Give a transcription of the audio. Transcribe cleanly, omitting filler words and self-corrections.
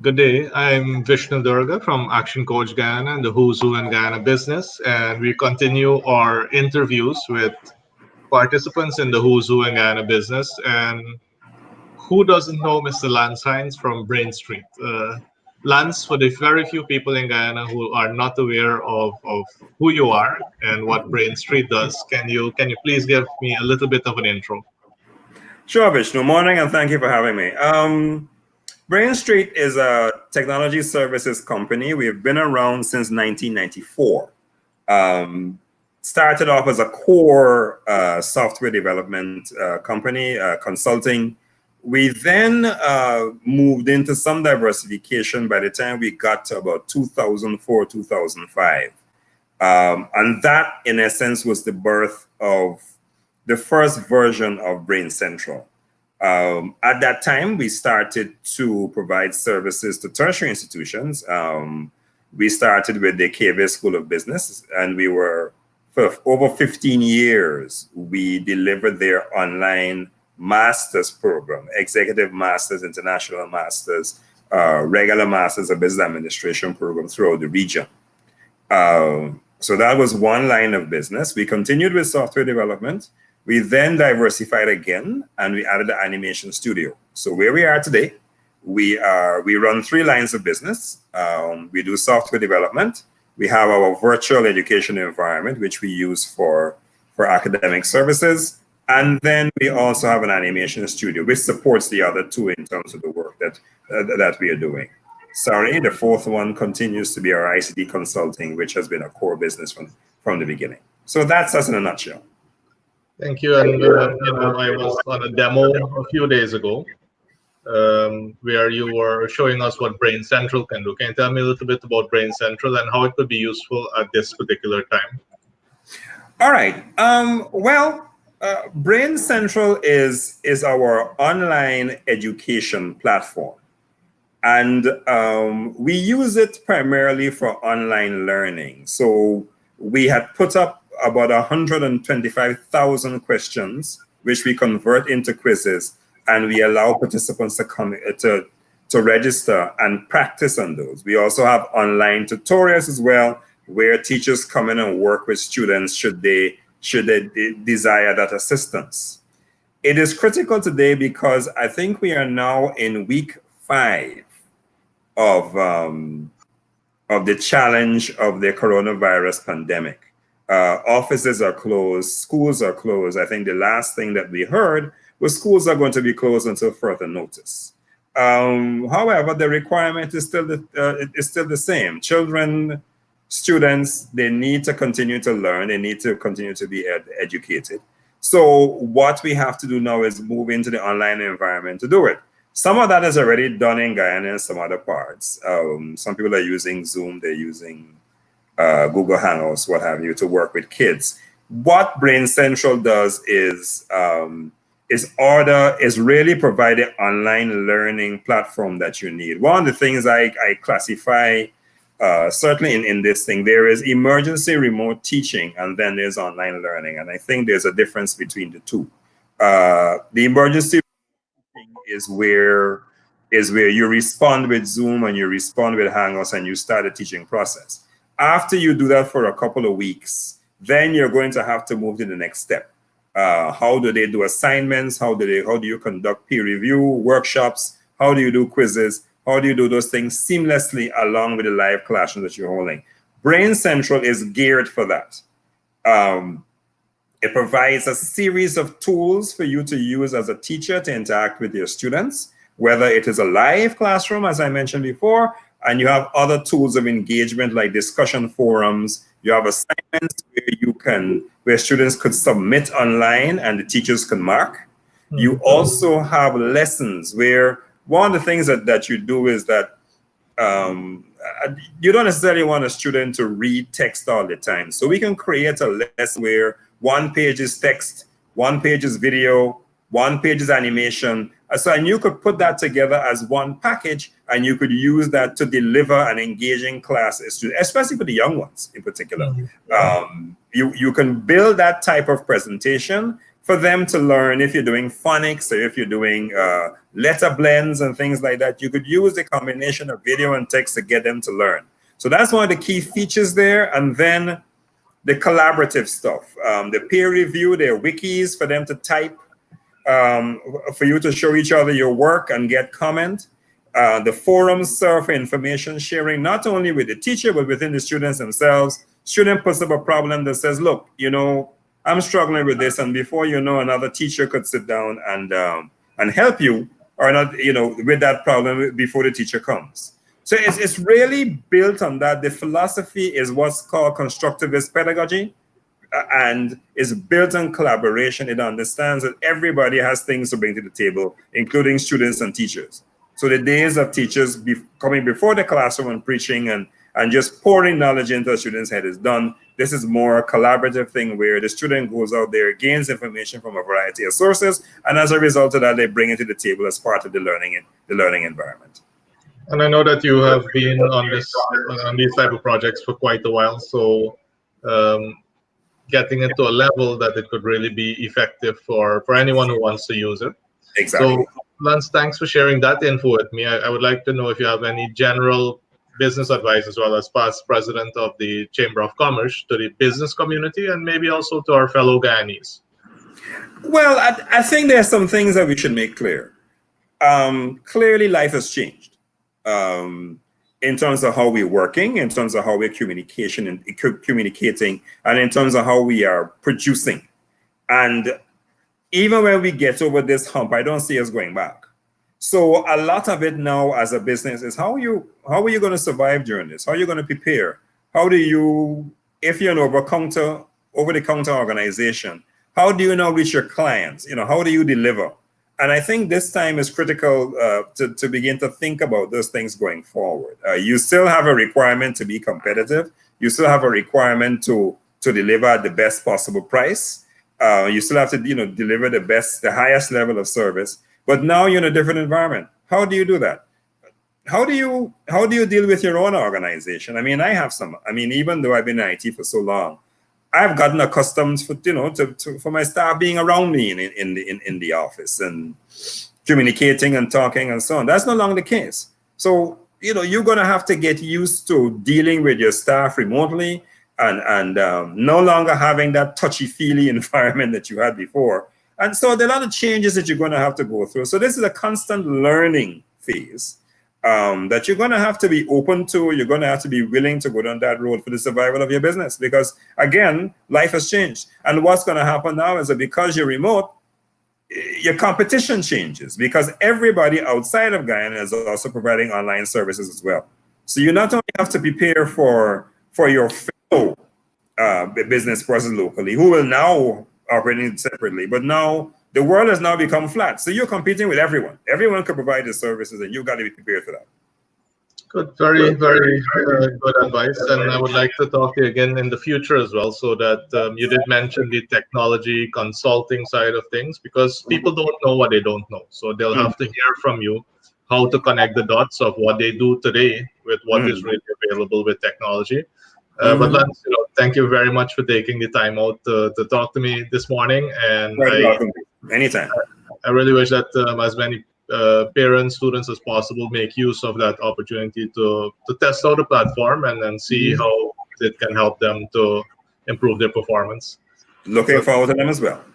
Good day. I'm Vishnu Durga from Action Coach Guyana and the Who's Who in Guyana business. And we continue our interviews with participants in the Who's Who in Guyana business. And who doesn't know Mr. Lance Hinds from BrainStreet? Lance, for the very few people in Guyana who are not aware of who you are and what BrainStreet does, can you please give me a little bit of an intro? Sure, Vishnu. Morning, and thank you for having me. BrainStreet is a technology services company. We've been around since 1994. Um, Started off as a core software development company, consulting. We then moved into some diversification by the time we got to about 2004, 2005. And that, in essence, was the birth of the first version of Brain Central. At that time, we started to provide services to tertiary institutions. We started with the KV School of Business, and we were, for over 15 years, we delivered their online master's program, executive masters, international masters, regular masters of business administration program throughout the region. So that was one line of business. We continued with software development. We then diversified again, and we added the animation studio. So where we are today, we run three lines of business. We do software development. We have our virtual education environment, which we use for academic services. And then we also have an animation studio, which supports the other two in terms of the work that we are doing. Sorry, the fourth one continues to be our ICT consulting, which has been a core business from the beginning. So that's us in a nutshell. Thank you. And I was on a demo a few days ago where you were showing us what Brain Central can do. Can you tell me a little bit about Brain Central and how it could be useful at this particular time? All right. Brain Central is our online education platform. And we use it primarily for online learning. So we had put up about 125,000 questions, which we convert into quizzes, and we allow participants to come to register and practice on those. We also have online tutorials as well, where teachers come in and work with students should they desire that assistance. It is critical today because I think we are now in week 5 of the challenge of the coronavirus pandemic. Offices are closed, schools are closed. I think the last thing that we heard was schools are going to be closed until further notice. However, the requirement is still the same. Children, students, they need to continue to learn. They need to continue to be educated. So what we have to do now is move into the online environment to do it. Some of that is already done in Guyana and some other parts. Some people are using Zoom, they're using Google Hangouts, what have you, to work with kids. What Brain Central does is really provide an online learning platform that you need. One of the things I classify, certainly in this thing, there is emergency remote teaching, and then there's online learning. And I think there's a difference between the two. The emergency is where you respond with Zoom and you respond with Hangouts and you start a teaching process. After you do that for a couple of weeks, then you're going to have to move to the next step. How do they do assignments? How do you conduct peer review workshops? How do you do quizzes? How do you do those things seamlessly along with the live classroom that you're holding? Brain Central is geared for that. It provides a series of tools for you to use as a teacher to interact with your students, whether it is a live classroom, as I mentioned before, and you have other tools of engagement like discussion forums. You have assignments where students could submit online and the teachers can mark. You also have lessons where one of the things that you do is that you don't necessarily want a student to read text all the time. So we can create a lesson where one page is text, one page is video, one page is animation. And you could put that together as one package, and you could use that to deliver an engaging class, especially for the young ones in particular. You can build that type of presentation for them to learn. If you're doing phonics or if you're doing letter blends and things like that, you could use the combination of video and text to get them to learn. So that's one of the key features there. And then the collaborative stuff, the peer review, their wikis for them to type, for you to show each other your work and get comment. The forums serve for information sharing, not only with the teacher, but within the students themselves. Student puts up a problem that says, look, you know, I'm struggling with this. And before you know, another teacher could sit down and help you, or not, you know, with that problem before the teacher comes. So it's really built on that. The philosophy is what's called constructivist pedagogy, and is built on collaboration. It understands that everybody has things to bring to the table, including students and teachers. So the days of teachers coming before the classroom and preaching and just pouring knowledge into a student's head is done. This is more a collaborative thing where the student goes out there, gains information from a variety of sources, and as a result of that, they bring it to the table as part of the learning environment. And I know that you have been on these type of projects for quite a while, so getting it to a level that it could really be effective for anyone who wants to use it. Exactly. So, Lance, thanks for sharing that info with me. I would like to know if you have any general business advice, as well as past president of the Chamber of Commerce, to the business community and maybe also to our fellow Guyanese. Well, I think there's some things that we should make clear. Clearly, life has changed. In terms of how we're working, in terms of how we're communicating, and in terms of how we are producing. And even when we get over this hump, I don't see us going back. So a lot of it now as a business is how are you going to survive during this? How are you going to prepare? How do you, if you're an over-the-counter organization, how do you now reach your clients? You know, how do you deliver? And I think this time is critical to begin to think about those things going forward. You still have a requirement to be competitive. You still have a requirement to deliver at the best possible price. You still have to, you know, deliver the highest level of service. But now you're in a different environment. How do you do that? How do you deal with your own organization? I mean, even though I've been in IT for so long, I've gotten accustomed for my staff being around me in the office and communicating and talking and so on. That's no longer the case. So, you know, you're going to have to get used to dealing with your staff remotely and no longer having that touchy-feely environment that you had before. And so there are a lot of changes that you're going to have to go through. So this is a constant learning phase that you're going to have to be open to. You're going to have to be willing to go down that road for the survival of your business, because again, life has changed. And what's going to happen now is that because you're remote, your competition changes, because everybody outside of Guyana is also providing online services as well. So you not only have to prepare for your fellow business process locally, who will now operating separately, but now the world has now become flat. So you're competing with everyone. Everyone can provide the services, and you've got to be prepared for that. Good, very, very good advice. And I would like to talk to you again in the future as well, so that you did mention the technology consulting side of things, because people don't know what they don't know. So they'll have to hear from you how to connect the dots of what they do today with what is really available with technology. But Lance, thank you very much for taking the time out to talk to me this morning. And welcome. Anytime. I really wish that as many parents, students as possible make use of that opportunity to test out the platform and then see how it can help them to improve their performance. Looking forward to them as well.